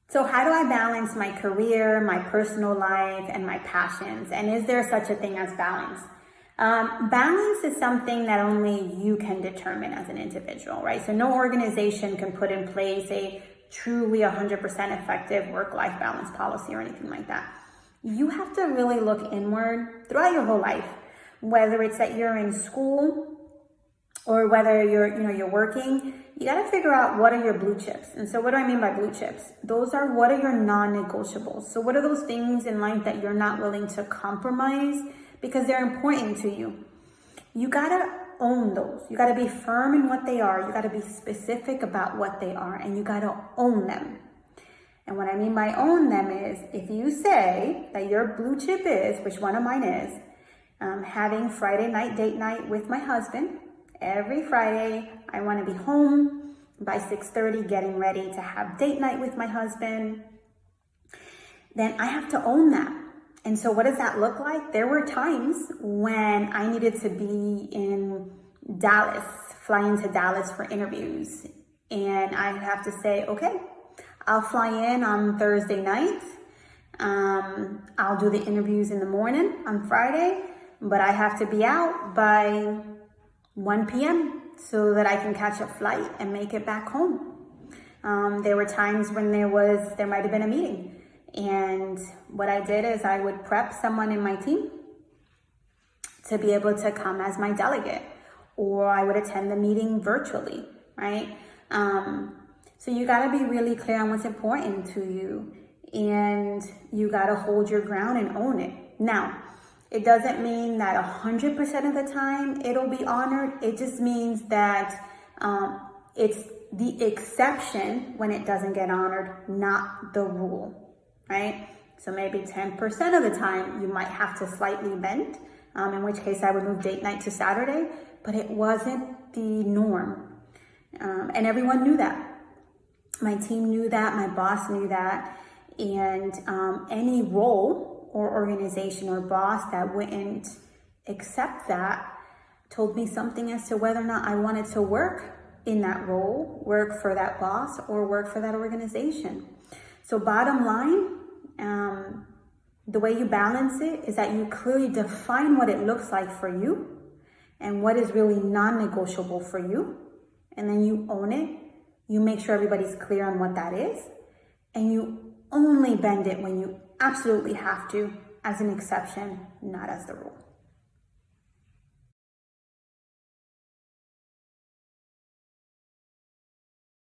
So how do I balance my career, my personal life, and my passions? And is there such a thing as balance? Balance is something that only you can determine as an individual, right? So no organization can put in place a truly 100% effective work-life balance policy or anything like that. You have to really look inward throughout your whole life, whether it's that you're in school or whether you're working. You got to figure out what are your blue chips. And so what do I mean by blue chips? Those are what are your non-negotiables. So what are those things in life that you're not willing to compromise because they're important to you? You got to own those. You got to be firm in what they are. You got to be specific about what they are, and you got to own them. And what I mean by own them is if you say that your blue chip is, which one of mine is, having Friday night date night with my husband. Every Friday, I want to be home by 6:30, getting ready to have date night with my husband. Then I have to own that. And so what does that look like? There were times when I needed to be in Dallas, fly into Dallas for interviews. And I have to say, okay, I'll fly in on Thursday night. I'll do the interviews in the morning on Friday, but I have to be out by 1 p.m. so that I can catch a flight and make it back home. There were times when there might have been a meeting. And what I did is I would prep someone in my team to be able to come as my delegate, or I would attend the meeting virtually, right? So you got to be really clear on what's important to you, and you got to hold your ground and own it. Now, it doesn't mean that 100% of the time it'll be honored. It just means that it's the exception when it doesn't get honored, not the rule, right? So maybe 10% of the time you might have to slightly bend, in which case I would move date night to Saturday, but it wasn't the norm. And everyone knew that. My team knew that, my boss knew that, and any role or organization or boss that wouldn't accept that told me something as to whether or not I wanted to work in that role, work for that boss, or work for that organization. So bottom line, the way you balance it is that you clearly define what it looks like for you and what is really non-negotiable for you. And then you own it. You make sure everybody's clear on what that is. And you only bend it when you absolutely have to, as an exception, not as the rule.